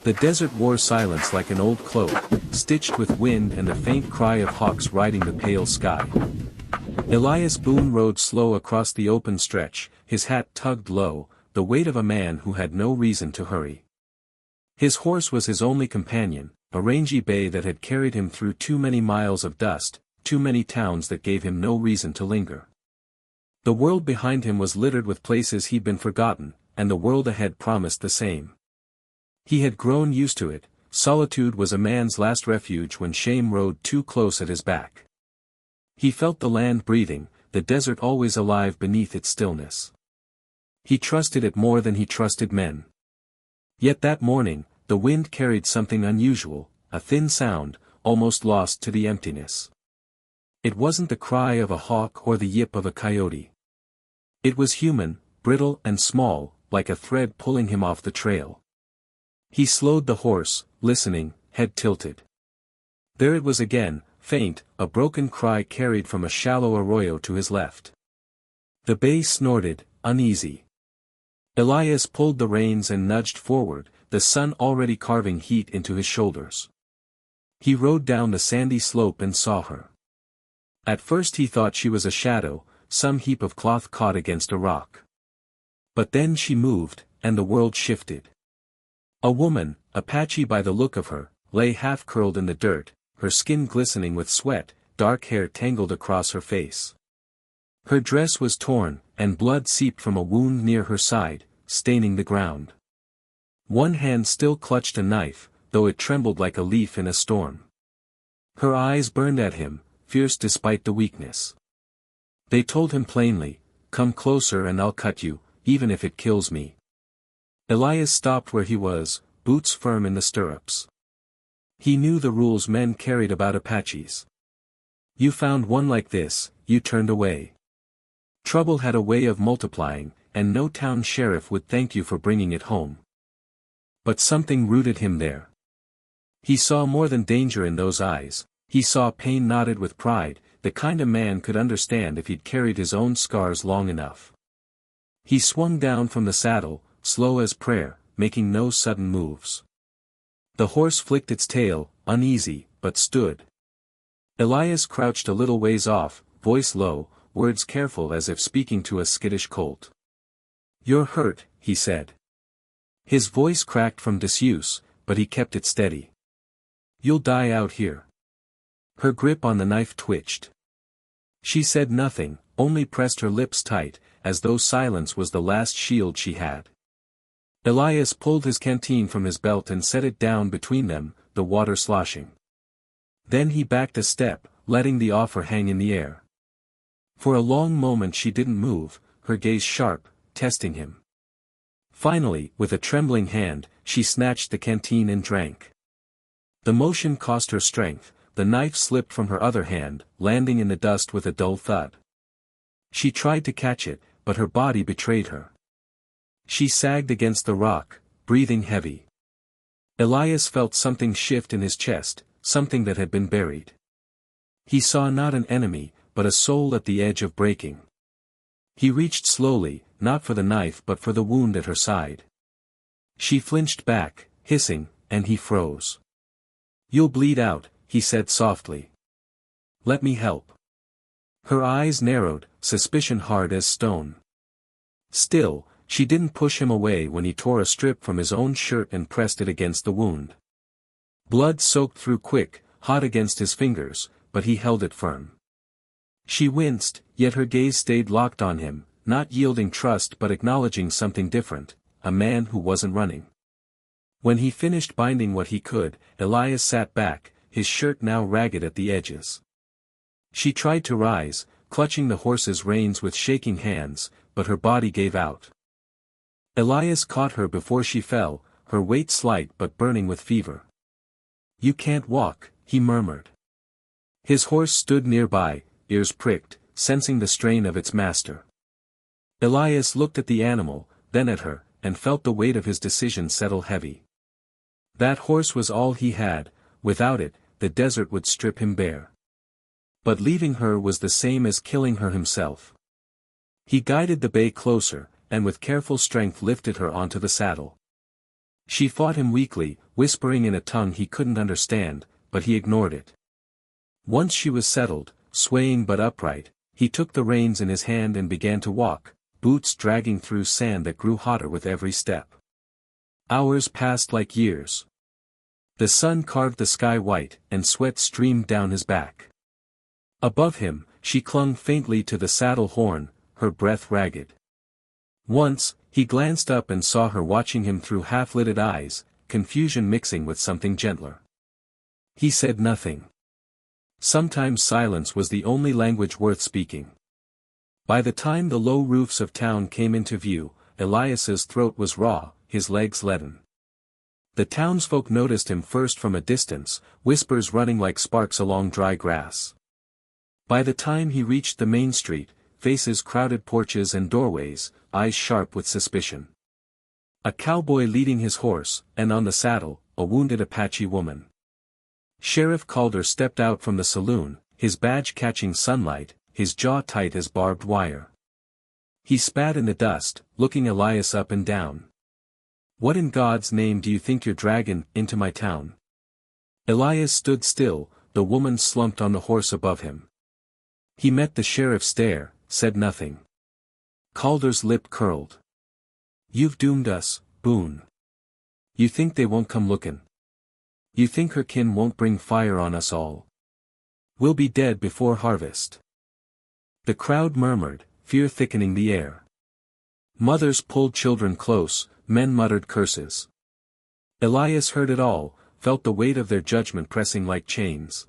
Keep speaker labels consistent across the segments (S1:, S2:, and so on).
S1: The desert wore silence like an old cloak, stitched with wind and the faint cry of hawks riding the pale sky. Elias Boone rode slow across the open stretch, his hat tugged low, the weight of a man who had no reason to hurry. His horse was his only companion, a rangy bay that had carried him through too many miles of dust, too many towns that gave him no reason to linger. The world behind him was littered with places he'd been forgotten, and the world ahead promised the same. He had grown used to it. Solitude was a man's last refuge when shame rode too close at his back. He felt the land breathing, the desert always alive beneath its stillness. He trusted it more than he trusted men. Yet that morning, the wind carried something unusual, a thin sound, almost lost to the emptiness. It wasn't the cry of a hawk or the yip of a coyote. It was human, brittle and small, like a thread pulling him off the trail. He slowed the horse, listening, head tilted. There it was again, faint, a broken cry carried from a shallow arroyo to his left. The bay snorted, uneasy. Elias pulled the reins and nudged forward, the sun already carving heat into his shoulders. He rode down the sandy slope and saw her. At first he thought she was a shadow, some heap of cloth caught against a rock. But then she moved, and the world shifted. A woman, Apache by the look of her, lay half-curled in the dirt, her skin glistening with sweat, dark hair tangled across her face. Her dress was torn, and blood seeped from a wound near her side, staining the ground. One hand still clutched a knife, though it trembled like a leaf in a storm. Her eyes burned at him, fierce despite the weakness. They told him plainly, "Come closer and I'll cut you, even if it kills me." Elias stopped where he was, boots firm in the stirrups. He knew the rules men carried about Apaches. You found one like this, you turned away. Trouble had a way of multiplying, and no town sheriff would thank you for bringing it home. But something rooted him there. He saw more than danger in those eyes, he saw pain knotted with pride, the kind a man could understand if he'd carried his own scars long enough. He swung down from the saddle, slow as prayer, making no sudden moves. The horse flicked its tail, uneasy, but stood. Elias crouched a little ways off, voice low, words careful as if speaking to a skittish colt. "You're hurt," he said. His voice cracked from disuse, but he kept it steady. "You'll die out here." Her grip on the knife twitched. She said nothing, only pressed her lips tight, as though silence was the last shield she had. Elias pulled his canteen from his belt and set it down between them, the water sloshing. Then he backed a step, letting the offer hang in the air. For a long moment she didn't move, her gaze sharp, testing him. Finally, with a trembling hand, she snatched the canteen and drank. The motion cost her strength, the knife slipped from her other hand, landing in the dust with a dull thud. She tried to catch it, but her body betrayed her. She sagged against the rock, breathing heavy. Elias felt something shift in his chest, something that had been buried. He saw not an enemy, but a soul at the edge of breaking. He reached slowly, not for the knife but for the wound at her side. She flinched back, hissing, and he froze. "You'll bleed out," he said softly. "Let me help." Her eyes narrowed, suspicion hard as stone. Still, she didn't push him away when he tore a strip from his own shirt and pressed it against the wound. Blood soaked through quick, hot against his fingers, but he held it firm. She winced, yet her gaze stayed locked on him, not yielding trust but acknowledging something different, a man who wasn't running. When he finished binding what he could, Elias sat back, his shirt now ragged at the edges. She tried to rise, clutching the horse's reins with shaking hands, but her body gave out. Elias caught her before she fell, her weight slight but burning with fever. "You can't walk," he murmured. His horse stood nearby, ears pricked, sensing the strain of its master. Elias looked at the animal, then at her, and felt the weight of his decision settle heavy. That horse was all he had, without it, the desert would strip him bare. But leaving her was the same as killing her himself. He guided the bay closer, and with careful strength lifted her onto the saddle. She fought him weakly, whispering in a tongue he couldn't understand, but he ignored it. Once she was settled, swaying but upright, he took the reins in his hand and began to walk, boots dragging through sand that grew hotter with every step. Hours passed like years. The sun carved the sky white, and sweat streamed down his back. Above him, she clung faintly to the saddle horn, her breath ragged. Once, he glanced up and saw her watching him through half-lidded eyes, confusion mixing with something gentler. He said nothing. Sometimes silence was the only language worth speaking. By the time the low roofs of town came into view, Elias's throat was raw, his legs leaden. The townsfolk noticed him first from a distance, whispers running like sparks along dry grass. By the time he reached the main street, faces crowded porches and doorways, eyes sharp with suspicion. A cowboy leading his horse, and on the saddle, a wounded Apache woman. Sheriff Calder stepped out from the saloon, his badge catching sunlight, his jaw tight as barbed wire. He spat in the dust, looking Elias up and down. "What in God's name do you think you're dragging into my town?" Elias stood still, the woman slumped on the horse above him. He met the sheriff's stare, said nothing. Calder's lip curled. "You've doomed us, Boone. You think they won't come looking? You think her kin won't bring fire on us all? We'll be dead before harvest." The crowd murmured, fear thickening the air. Mothers pulled children close, men muttered curses. Elias heard it all, felt the weight of their judgment pressing like chains.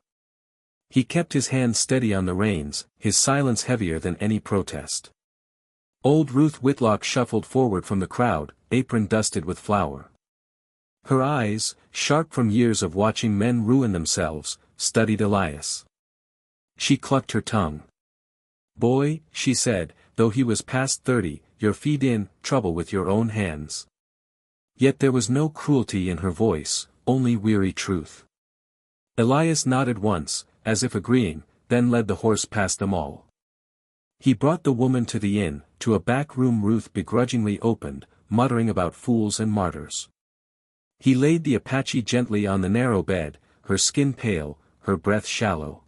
S1: He kept his hand steady on the reins, his silence heavier than any protest. Old Ruth Whitlock shuffled forward from the crowd, apron dusted with flour. Her eyes, sharp from years of watching men ruin themselves, studied Elias. She clucked her tongue. "Boy," she said, though he was past 30, "you're feed in trouble with your own hands." Yet there was no cruelty in her voice, only weary truth. Elias nodded once, as if agreeing, then led the horse past them all. He brought the woman to the inn, to a back room Ruth begrudgingly opened, muttering about fools and martyrs. He laid the Apache gently on the narrow bed, her skin pale, her breath shallow.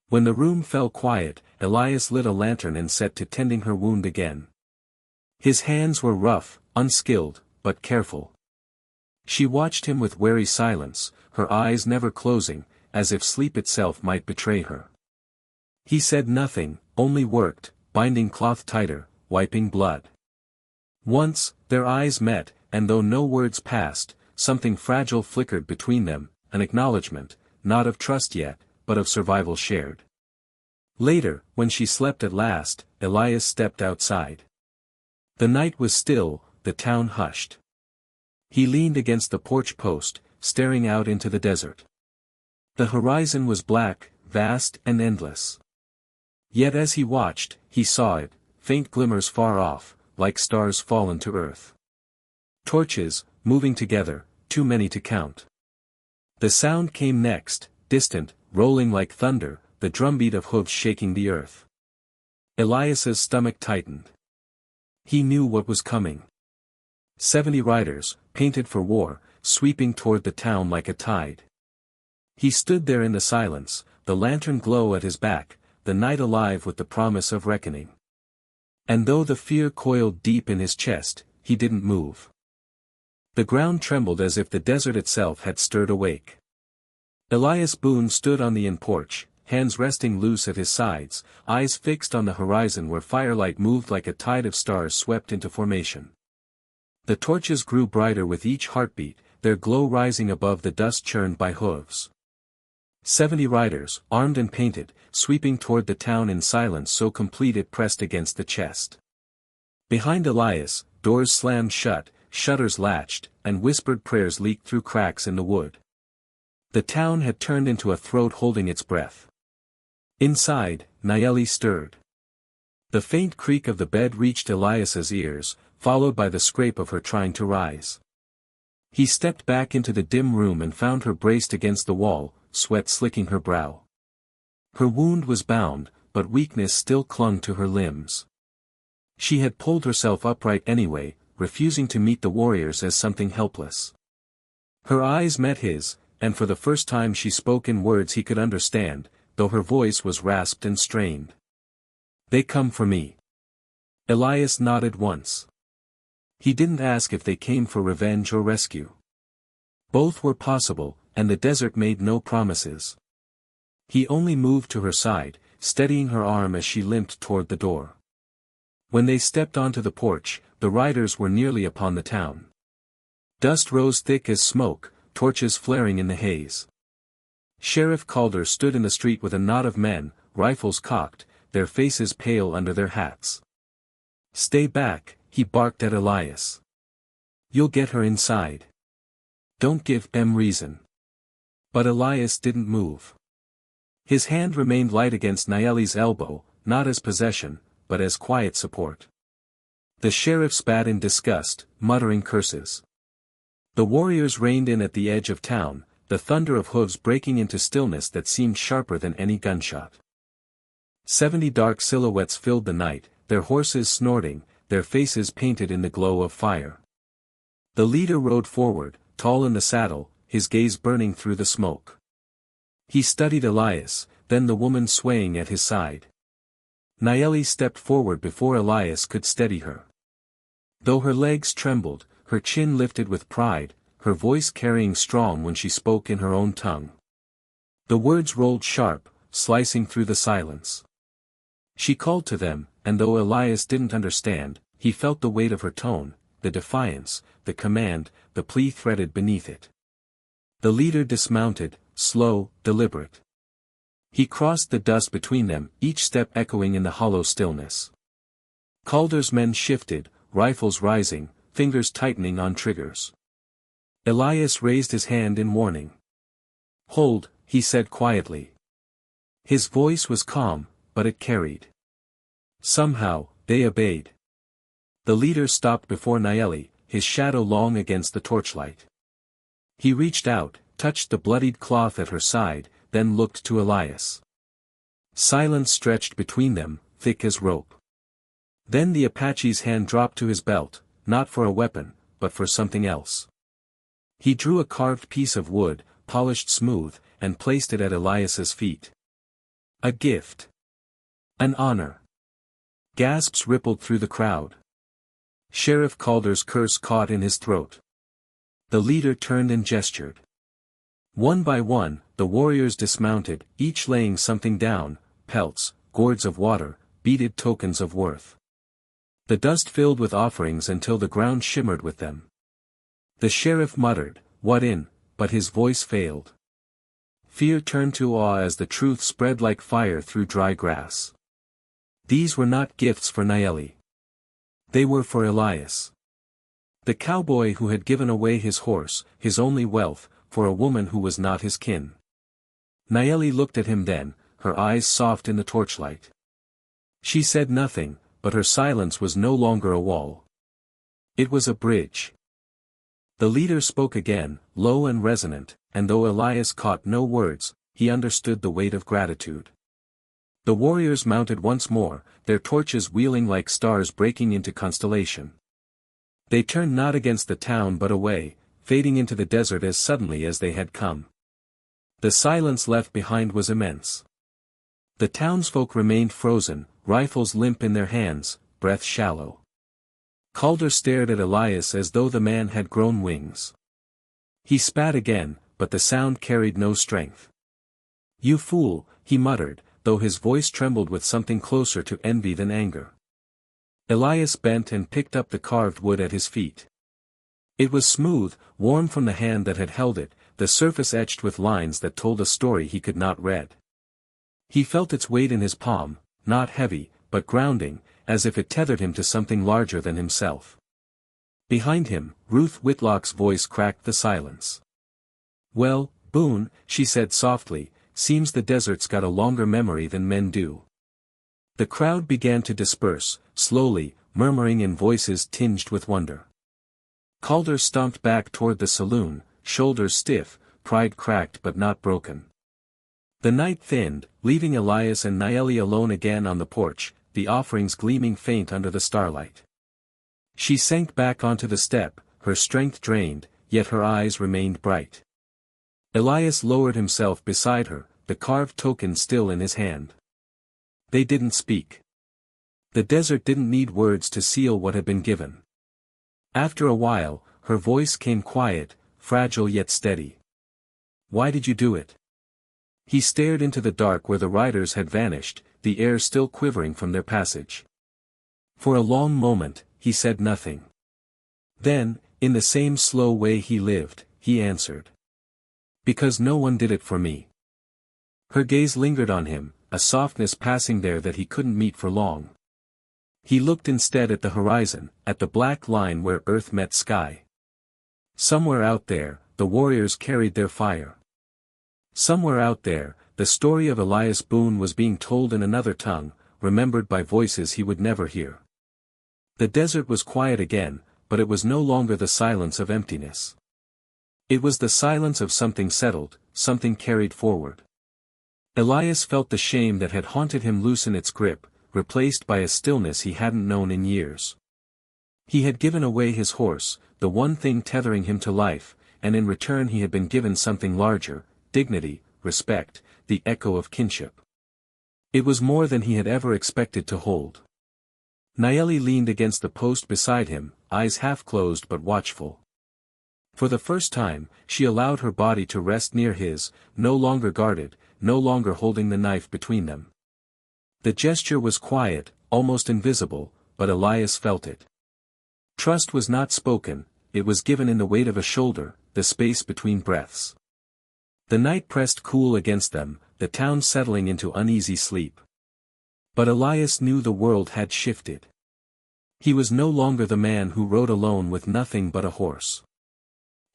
S1: When the room fell quiet, Elias lit a lantern and set to tending her wound again. His hands were rough, unskilled, but careful. She watched him with wary silence, her eyes never closing, as if sleep itself might betray her. He said nothing, only worked, binding cloth tighter, wiping blood. Once, their eyes met, and though no words passed, something fragile flickered between them, an acknowledgement, not of trust yet, but of survival shared. Later, when she slept at last, Elias stepped outside. The night was still, the town hushed. He leaned against the porch post, staring out into the desert. The horizon was black, vast and endless. Yet as he watched, he saw it, faint glimmers far off, like stars fallen to earth. Torches, moving together, too many to count. The sound came next, distant, rolling like thunder, the drumbeat of hooves shaking the earth. Elias's stomach tightened. He knew what was coming. 70 riders, painted for war, sweeping toward the town like a tide. He stood there in the silence, the lantern glow at his back, the night alive with the promise of reckoning. And though the fear coiled deep in his chest, he didn't move. The ground trembled as if the desert itself had stirred awake. Elias Boone stood on the inn porch, hands resting loose at his sides, eyes fixed on the horizon where firelight moved like a tide of stars swept into formation. The torches grew brighter with each heartbeat, their glow rising above the dust churned by hooves. 70 riders, armed and painted, sweeping toward the town in silence so complete it pressed against the chest. Behind Elias, doors slammed shut, shutters latched, and whispered prayers leaked through cracks in the wood. The town had turned into a throat holding its breath. Inside, Nayeli stirred. The faint creak of the bed reached Elias's ears, followed by the scrape of her trying to rise. He stepped back into the dim room and found her braced against the wall, sweat slicking her brow. Her wound was bound, but weakness still clung to her limbs. She had pulled herself upright anyway, refusing to meet the warriors as something helpless. Her eyes met his, and for the first time she spoke in words he could understand, though her voice was rasped and strained. "They come for me." Elias nodded once. He didn't ask if they came for revenge or rescue. Both were possible, and the desert made no promises. He only moved to her side, steadying her arm as she limped toward the door. When they stepped onto the porch, the riders were nearly upon the town. Dust rose thick as smoke, torches flaring in the haze. Sheriff Calder stood in the street with a knot of men, rifles cocked, their faces pale under their hats. "Stay back," he barked at Elias. "You'll get her inside. Don't give them reason." But Elias didn't move. His hand remained light against Nayeli's elbow, not as possession, but as quiet support. The sheriff spat in disgust, muttering curses. The warriors reined in at the edge of town, the thunder of hooves breaking into stillness that seemed sharper than any gunshot. 70 dark silhouettes filled the night, their horses snorting, their faces painted in the glow of fire. The leader rode forward, tall in the saddle, his gaze burning through the smoke. He studied Elias, then the woman swaying at his side. Nayeli stepped forward before Elias could steady her. Though her legs trembled, her chin lifted with pride, her voice carrying strong when she spoke in her own tongue. The words rolled sharp, slicing through the silence. She called to them, and though Elias didn't understand, he felt the weight of her tone, the defiance, the command, the plea threaded beneath it. The leader dismounted, slow, deliberate. He crossed the dust between them, each step echoing in the hollow stillness. Calder's men shifted, rifles rising, fingers tightening on triggers. Elias raised his hand in warning. "Hold," he said quietly. His voice was calm, but it carried. Somehow, they obeyed. The leader stopped before Nayeli, his shadow long against the torchlight. He reached out, touched the bloodied cloth at her side, then looked to Elias. Silence stretched between them, thick as rope. Then the Apache's hand dropped to his belt, not for a weapon, but for something else. He drew a carved piece of wood, polished smooth, and placed it at Elias's feet. A gift. An honor. Gasps rippled through the crowd. Sheriff Calder's curse caught in his throat. The leader turned and gestured. One by one, the warriors dismounted, each laying something down, pelts, gourds of water, beaded tokens of worth. The dust filled with offerings until the ground shimmered with them. The sheriff muttered, "What in?" but his voice failed. Fear turned to awe as the truth spread like fire through dry grass. These were not gifts for Nayeli. They were for Elias. The cowboy who had given away his horse, his only wealth, for a woman who was not his kin. Nayeli looked at him then, her eyes soft in the torchlight. She said nothing, but her silence was no longer a wall. It was a bridge. The leader spoke again, low and resonant, and though Elias caught no words, he understood the weight of gratitude. The warriors mounted once more, their torches wheeling like stars breaking into constellation. They turned not against the town but away, fading into the desert as suddenly as they had come. The silence left behind was immense. The townsfolk remained frozen, rifles limp in their hands, breath shallow. Calder stared at Elias as though the man had grown wings. He spat again, but the sound carried no strength. "You fool," he muttered, though his voice trembled with something closer to envy than anger. Elias bent and picked up the carved wood at his feet. It was smooth, warm from the hand that had held it, the surface etched with lines that told a story he could not read. He felt its weight in his palm, not heavy, but grounding, as if it tethered him to something larger than himself. Behind him, Ruth Whitlock's voice cracked the silence. "Well, Boone," she said softly, "seems the desert's got a longer memory than men do." The crowd began to disperse, slowly, murmuring in voices tinged with wonder. Calder stomped back toward the saloon, shoulders stiff, pride cracked but not broken. The night thinned, leaving Elias and Nayeli alone again on the porch, the offerings gleaming faint under the starlight. She sank back onto the step, her strength drained, yet her eyes remained bright. Elias lowered himself beside her, the carved token still in his hand. They didn't speak. The desert didn't need words to seal what had been given. After a while, her voice came quiet, fragile yet steady. "Why did you do it?" He stared into the dark where the riders had vanished, the air still quivering from their passage. For a long moment, he said nothing. Then, in the same slow way he lived, he answered. "Because no one did it for me." Her gaze lingered on him, a softness passing there that he couldn't meet for long. He looked instead at the horizon, at the black line where earth met sky. Somewhere out there, the warriors carried their fire. Somewhere out there, the story of Elias Boone was being told in another tongue, remembered by voices he would never hear. The desert was quiet again, but it was no longer the silence of emptiness. It was the silence of something settled, something carried forward. Elias felt the shame that had haunted him loosen its grip, replaced by a stillness he hadn't known in years. He had given away his horse, the one thing tethering him to life, and in return he had been given something larger, dignity, respect, the echo of kinship. It was more than he had ever expected to hold. Nayeli leaned against the post beside him, eyes half closed but watchful. For the first time, she allowed her body to rest near his, no longer guarded, no longer holding the knife between them. The gesture was quiet, almost invisible, but Elias felt it. Trust was not spoken, it was given in the weight of a shoulder, the space between breaths. The night pressed cool against them, the town settling into uneasy sleep. But Elias knew the world had shifted. He was no longer the man who rode alone with nothing but a horse.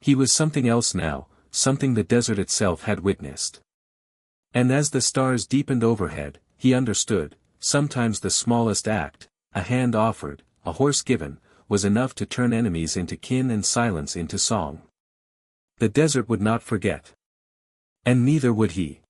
S1: He was something else now, something the desert itself had witnessed. And as the stars deepened overhead, he understood, sometimes the smallest act, a hand offered, a horse given, was enough to turn enemies into kin and silence into song. The desert would not forget. And neither would he.